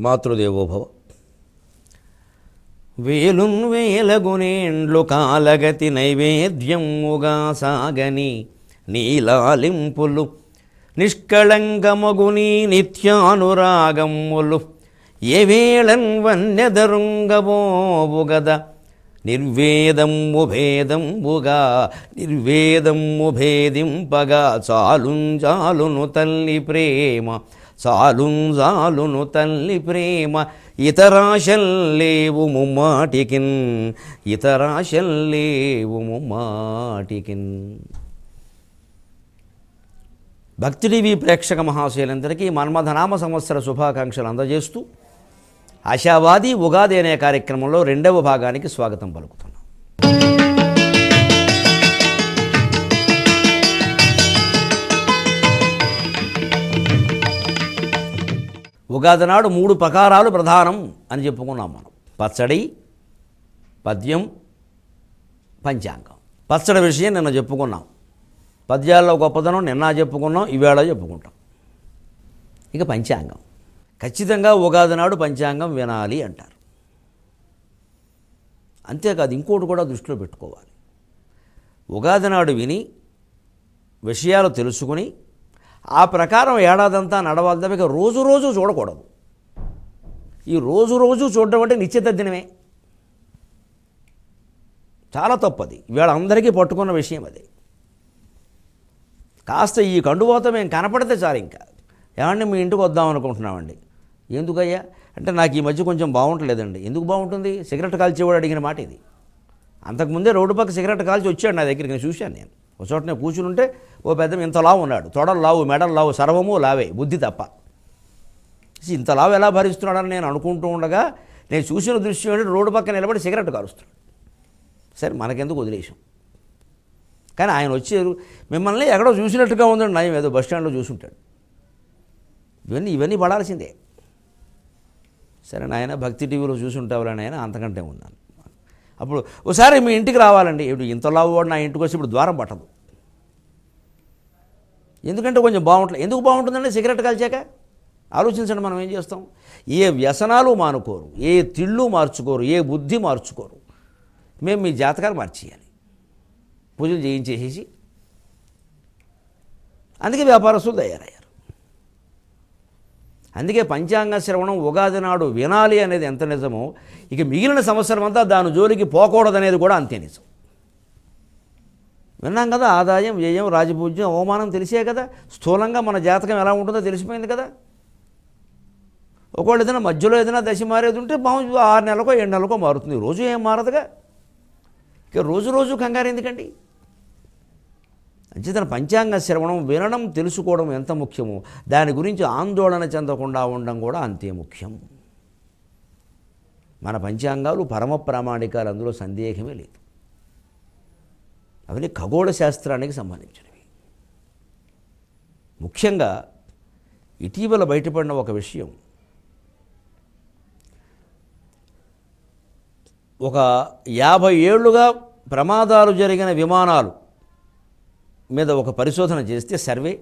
మాతృదేవోభవ. వేలున్ వేలగునేండ్లు కాలగతి నైవేద్యముగా సాగని నీలాలింపులు నిష్కళంకమగుని నిత్యానురాగములు ఏ వేళన్ వన్యదరుంగబోవుగద నిర్వేదము భేదింపగా చాలును తల్లి ప్రేమ చాలును తల్లి ప్రేమ ఇతరాశల్లేవు ముమ్మాటికిన్. భక్తి టీవీ ప్రేక్షక మహాశయులందరికీ మన్మథనామ సంవత్సర శుభాకాంక్షలు అందజేస్తూ ఆశావాది ఉగాది అనే కార్యక్రమంలో 2వ భాగానికి స్వాగతం పలుకుతున్నాం. ఉగాది నాడు 3 ప్రకారాలు ప్రధానం అని చెప్పుకున్నాం మనం. పచ్చడి, పద్యం, పంచాంగం. పచ్చడి విషయం నిన్న చెప్పుకున్నాం. పద్యాల్లో గొప్పదనం నిన్న చెప్పుకున్నాం, ఈవేళ చెప్పుకుంటాం. ఇక పంచాంగం. ఖచ్చితంగా ఉగాది నాడు పంచాంగం వినాలి అంటారు. అంతేకాదు ఇంకోటి కూడా దృష్టిలో పెట్టుకోవాలి. ఉగాది నాడు విని విషయాలు తెలుసుకుని ఆ ప్రకారం ఏడాదంతా నడవాలి తప్ప రోజు చూడకూడదు. ఈ రోజు చూడడం అంటే నిశ్చిత దినమే. చాలా తప్పది. ఇవాళ అందరికీ పట్టుకున్న విషయం అది. కాస్త ఈ కండువాత మేము కనపడితే చాలు. ఇంకా ఏమండి మీ ఇంటికి వద్దాం అనుకుంటున్నామండి. ఎందుకయ్యా అంటే నాకు ఈ మధ్య కొంచెం బాగుంటలేదండి. ఎందుకు బాగుంటుంది? సిగరెట్ కాల్చేవాడు అడిగిన మాట ఇది. అంతకుముందే రోడ్డు పక్క సిగరెట్ కాల్చి వచ్చాడు నా దగ్గరికి. నేను చూశాను. నేను ఒక చోట నేను కూర్చుంటే ఓ పెద్ద ఇంత లావు ఉన్నాడు. తొడలు లావు, మెడలు లావు, సర్వము లావే, బుద్ధి తప్ప. ఇంత లావు ఎలా భరిస్తున్నాడని నేను అనుకుంటూ ఉండగా నేను చూసిన దృశ్యం ఏంటంటే రోడ్డు పక్క నిలబడి సిగరెట్ కాలుస్తున్నాడు. సరే మనకెందుకు వదిలేసాం. కానీ ఆయన వచ్చారు, మిమ్మల్ని ఎక్కడో చూసినట్టుగా ఉందండి. నయం ఏదో బస్ స్టాండ్లో చూసుంటాడు. ఇవన్నీ పడాల్సిందే. సరే నాయన భక్తి టీవీలో చూసుంటావులే నాయన, అంతకంటే ఉన్నాను. అప్పుడు ఒకసారి మీ ఇంటికి రావాలండి. ఇప్పుడు ఇంత లావు వాడు నా ఇంటికి వచ్చి ఇప్పుడు ద్వారం పట్టదు. ఎందుకంటే కొంచెం బాగుంటుంది. ఎందుకు బాగుంటుందండి? సిగరెట్ కాల్చాక ఆలోచించండి. మనం ఏం చేస్తాం? ఏ వ్యసనాలు మానుకోరు, ఏ తిళ్ళు మార్చుకోరు, ఏ బుద్ధి మార్చుకోరు. మేము మీ జాతకాలు మార్చేయాలి, పూజలు చేయించేసేసి. అందుకే వ్యాపారస్తులు తయారయ్యారు. అందుకే పంచాంగ శ్రవణం ఉగాది నాడు వినాలి అనేది ఎంత నిజమో ఇక మిగిలిన సంవత్సరం అంతా దాని జోలికి పోకూడదనేది కూడా అంతే నిజం. విన్నాం కదా, ఆదాయం, వ్యయం, రాజపూజ్యం, అవమానం తెలిసే కదా. స్థూలంగా మన జాతకం ఎలా ఉంటుందో తెలిసిపోయింది కదా. ఒకవేళ ఏదైనా మధ్యలో ఏదైనా దశ మారేది ఉంటే 6 నెలలకో 7 నెలలకో మారుతుంది. రోజు ఏం మారదుగా. ఇక రోజు కంగారు ఎందుకండి? అంచేతన పంచాంగ శ్రవణం వినడం, తెలుసుకోవడం ఎంత ముఖ్యమో దాని గురించి ఆందోళన చెందకుండా ఉండడం కూడా అంతే ముఖ్యం. మన పంచాంగాలు పరమ ప్రామాణికాలు, అందులో సందేహమే లేదు. అవన్నీ ఖగోళ శాస్త్రానికి సంబంధించినవి. ముఖ్యంగా ఇటీవల బయటపడిన ఒక విషయం, ఒక 50 ఏళ్లుగా ప్రమాదాలు జరిగిన విమానాలు మీద ఒక పరిశోధన చేస్తే సర్వే,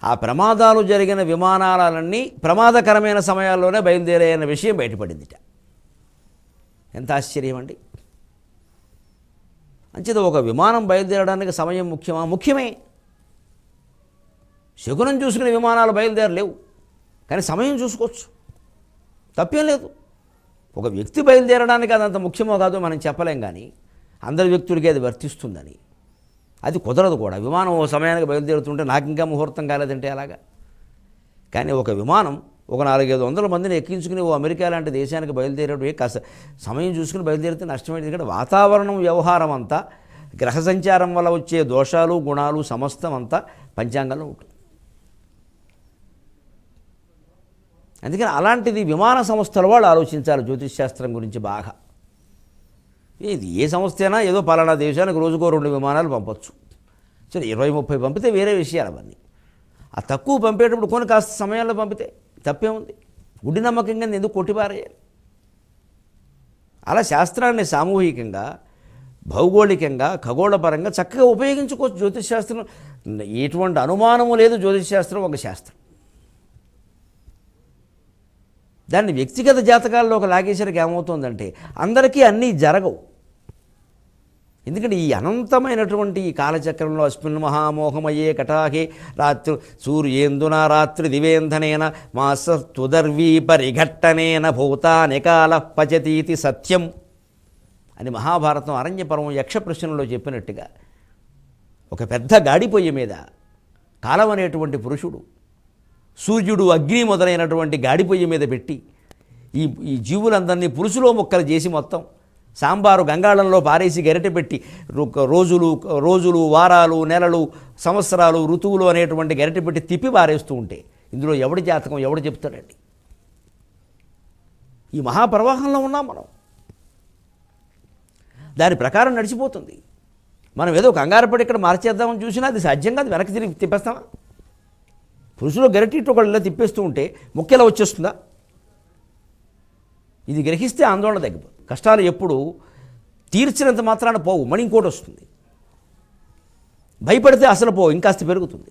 ఆ ప్రమాదాలు జరిగిన విమానాలన్నీ ప్రమాదకరమైన సమయాల్లోనే బయలుదేరాయన్న విషయం బయటపడిందిట. ఎంత ఆశ్చర్యం అండి. అంచేత ఒక విమానం బయలుదేరడానికి సమయం ముఖ్యమా? ముఖ్యమే. శకునం చూసుకునే విమానాలు బయలుదేరలేవు, కానీ సమయం చూసుకోవచ్చు, తప్పేం లేదు. ఒక వ్యక్తి బయలుదేరడానికి అదంత ముఖ్యమో కాదో మనం చెప్పలేం, కానీ అందరి వ్యక్తులకి అది వర్తిస్తుందని అది కుదరదు కూడా. విమానం ఓ సమయానికి బయలుదేరుతుంటే నాకు ఇంకా ముహూర్తం కాలేదంటే అలాగా. కానీ ఒక విమానం ఒక 400-500 మందిని ఎక్కించుకుని ఓ అమెరికా లాంటి దేశానికి బయలుదేరడం కాస్త సమయం చూసుకుని బయలుదేరితే నష్టమైంది. ఎందుకంటే వాతావరణం, వ్యవహారం అంతా, గ్రహ సంచారం వల్ల వచ్చే దోషాలు, గుణాలు సమస్తం అంతా పంచాంగంలో ఉంటుంది. అందుకని అలాంటిది విమాన సంస్థల వాళ్ళు ఆలోచించాలి జ్యోతిష్ శాస్త్రం గురించి బాగా. ఇది ఏ సంస్థ అయినా ఏదో పలానా దేశానికి రోజుకో 2 విమానాలు పంపొచ్చు. సరే 20-30 పంపితే వేరే విషయాలు అవన్నీ. ఆ తక్కువ పంపేటప్పుడు కొన్ని కాస్త సమయాల్లో పంపితే తప్పేముంది. గుడ్డి నమ్మకం కింద ఎందుకు కొట్టిపారేయాలి? అలా శాస్త్రాన్ని సామూహికంగా, భౌగోళికంగా, ఖగోళపరంగా చక్కగా ఉపయోగించుకోవచ్చు. జ్యోతిష్ శాస్త్రం ఎటువంటి అనుమానము లేదు. జ్యోతిష్ శాస్త్రం ఒక శాస్త్రం. దాన్ని వ్యక్తిగత జాతకాల్లోకి లాగేసరికి ఏమవుతుందంటే అందరికీ అన్నీ జరగవు. ఎందుకంటే ఈ అనంతమైనటువంటి ఈ కాలచక్రంలో అస్మిన్ మహామోహమయే కటాహే రాత్రి సూర్యేందున రాత్రి దివేంధనేన మాస తుదర్వీ పరిఘట్టనేన భూతానికాల పచతీతి సత్యం అని మహాభారతం అరణ్యపర్వం యక్షప్రశ్నలో చెప్పినట్టుగా ఒక పెద్ద గాడిపొయ్యి మీద కాలం అనేటువంటి పురుషుడు సూర్యుడు అగ్ని మొదలైనటువంటి గాడిపొయ్యి మీద పెట్టి ఈ జీవులందరినీ పులుసులో ముక్కలు చేసి మొత్తం సాంబారు గంగాళంలో పారేసి గరిటె పెట్టి రోజులు వారాలు నెలలు సంవత్సరాలు ఋతువులు అనేటువంటి గరిటె పెట్టి తిప్పి పారేస్తూ ఉంటే ఇందులో ఎవడి జాతకం ఎవడు చెప్తాడండి? ఈ మహాప్రవాహంలో ఉన్నాం మనం. దాని ప్రకారం నడిచిపోతుంది. మనం ఏదో కంగారుపడి ఇక్కడ మార్చేద్దామని చూసినా అది సాధ్యంగా అది వెనక్కి తిరిగి తిప్పేస్తామా? పురుషులో గరిటిట్టు ఒకళ్ళ తిప్పేస్తూ ఉంటే ముక్కెలా వచ్చేస్తుందా? ఇది గ్రహిస్తే ఆందోళన తగ్గిపోతుంది. కష్టాలు ఎప్పుడు తీర్చినంత మాత్రాన పోవు, మళ్ళీ ఇంకోటి వస్తుంది. భయపడితే అసలు పోవు, ఇంకాస్త పెరుగుతుంది.